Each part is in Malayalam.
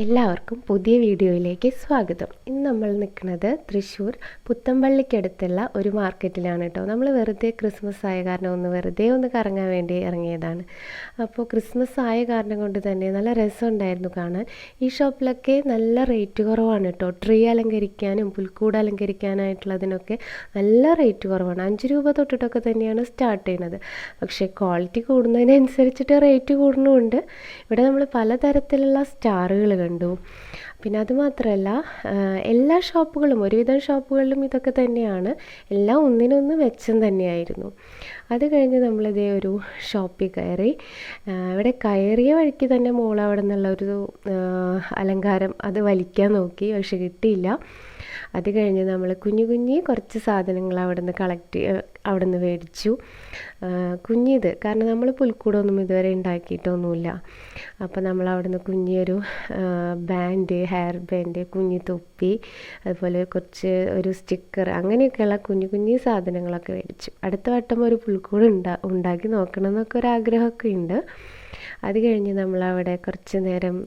എല്ലാവർക്കും പുതിയ വീഡിയോയിലേക്ക് സ്വാഗതം. ഇന്ന് നമ്മൾ നിൽക്കുന്നത് തൃശ്ശൂർ പുത്തമ്പള്ളിക്കടുത്തുള്ള ഒരു മാർക്കറ്റിലാണ് കേട്ടോ. നമ്മൾ വെറുതെ ക്രിസ്മസ് ആയ കാരണം ഒന്ന് കറങ്ങാൻ വേണ്ടി ഇറങ്ങിയതാണ്. അപ്പോൾ ക്രിസ്മസ് ആയ കാരണം കൊണ്ട് തന്നെ നല്ല രസമുണ്ടായിരുന്നു കാണാൻ. ഈ ഷോപ്പിലൊക്കെ നല്ല റേറ്റ് കുറവാണ് കേട്ടോ. ട്രീ അലങ്കരിക്കാനും പുൽക്കൂട് അലങ്കരിക്കാനായിട്ടുള്ളതിനൊക്കെ നല്ല റേറ്റ് കുറവാണ്. 5 രൂപ തൊട്ടിട്ടൊക്കെ തന്നെയാണ് സ്റ്റാർട്ട് ചെയ്യുന്നത്. പക്ഷേ ക്വാളിറ്റി കൂടുന്നതിനനുസരിച്ചിട്ട് റേറ്റ് കൂടുന്നുമുണ്ട്. ഇവിടെ നമ്മൾ പലതരത്തിലുള്ള സ്റ്റാറുകൾ കണ്ടു. പിന്നെ അതുമാത്രമല്ല, എല്ലാ ഷോപ്പുകളും ഒരുവിധം ഷോപ്പുകളിലും ഇതൊക്കെ തന്നെയാണ്. എല്ലാം ഒന്നിനൊന്ന് മെച്ചം തന്നെയായിരുന്നു. അത് കഴിഞ്ഞ് നമ്മളിതേ ഒരു ഷോപ്പിൽ കയറി. ഇവിടെ കയറിയ വഴിക്ക് തന്നെ അവിടെ നിന്നുള്ളൊരു അലങ്കാരം അത് വലിക്കാൻ നോക്കി, പക്ഷെ കിട്ടിയില്ല. അത് കഴിഞ്ഞ് നമ്മൾ കുഞ്ഞു കുറച്ച് സാധനങ്ങൾ അവിടെ നിന്ന് മേടിച്ചു. കുഞ്ഞിത് കാരണം നമ്മൾ പുൽക്കൂടൊന്നും ഇതുവരെ ഉണ്ടാക്കിയിട്ടൊന്നുമില്ല. അപ്പോൾ നമ്മൾ അവിടെ നിന്ന് കുഞ്ഞൊരു ഹെയർ ബാൻഡ്, കുഞ്ഞു തൊപ്പി, അതുപോലെ ഒരു സ്റ്റിക്കർ, അങ്ങനെയൊക്കെയുള്ള കുഞ്ഞു സാധനങ്ങളൊക്കെ മേടിച്ചു. അടുത്ത വട്ടം ഒരു പുൽക്കൂട് ഉണ്ടാക്കി നോക്കണം എന്നൊക്കെ ഒരു ആഗ്രഹമൊക്കെ ഉണ്ട്. അത് കഴിഞ്ഞ് നമ്മളവിടെ കുറച്ച് നേരം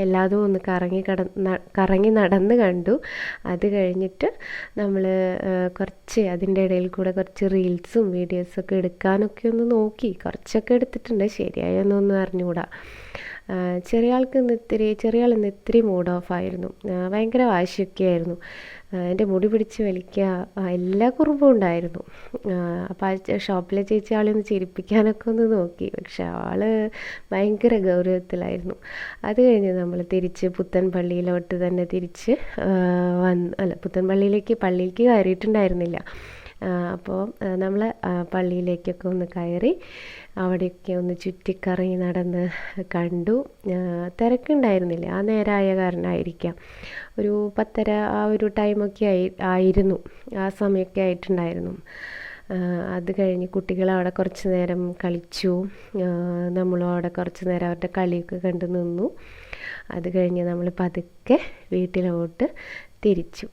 എല്ലാതും ഒന്ന് കറങ്ങി നടന്ന് കണ്ടു. അത് കഴിഞ്ഞിട്ട് നമ്മൾ അതിൻ്റെ ഇടയിൽ കൂടെ കുറച്ച് റീൽസും വീഡിയോസൊക്കെ എടുക്കാനൊക്കെ ഒന്ന് നോക്കി. കുറച്ചൊക്കെ എടുത്തിട്ടുണ്ട്, ശരിയായൊന്നും അറിഞ്ഞുകൂടാ. ചെറിയ ആൾ ഇന്ന് ഇത്തിരി മൂഡ് ഓഫായിരുന്നു. ഭയങ്കര വാശിയൊക്കെ ആയിരുന്നു. എൻ്റെ മുടി പിടിച്ച് വലിക്കുക, എല്ലാ കുറുമ്പും ഉണ്ടായിരുന്നു. അപ്പോൾ ആ ഷോപ്പിലെ ചേച്ചി ആളൊന്ന് ചിരിപ്പിക്കാനൊക്കെ ഒന്ന് നോക്കി, പക്ഷെ ആൾ ഭയങ്കര ഗൗരവത്തിലായിരുന്നു. അത് കഴിഞ്ഞ് നമ്മൾ തിരിച്ച് പുത്തൻപള്ളിയിലോട്ട് തന്നെ തിരിച്ച് പുത്തൻപള്ളിയിലേക്ക് കയറിയിട്ടുണ്ടായിരുന്നില്ല. അപ്പോൾ നമ്മൾ പള്ളിയിലേക്കൊക്കെ ഒന്ന് കയറി അവിടെയൊക്കെ ഒന്ന് ചുറ്റിക്കറങ്ങി നടന്ന് കണ്ടു. തിരക്കുണ്ടായിരുന്നില്ല, ആ നേരമായ കാരണമായിരിക്കാം. ഒരു 10:30 ആ ഒരു ടൈമൊക്കെ ആയിരുന്നു, ആ സമയമൊക്കെ ആയിട്ടുണ്ടായിരുന്നു. അത് കഴിഞ്ഞ് കുട്ടികൾ അവിടെ കുറച്ച് നേരം കളിച്ചു. നമ്മളും അവിടെ കുറച്ച് നേരം അവരുടെ കളിയൊക്കെ കണ്ടു നിന്നു. അത് കഴിഞ്ഞ് നമ്മൾ പതുക്കെ വീട്ടിലോട്ട് തിരിച്ചു.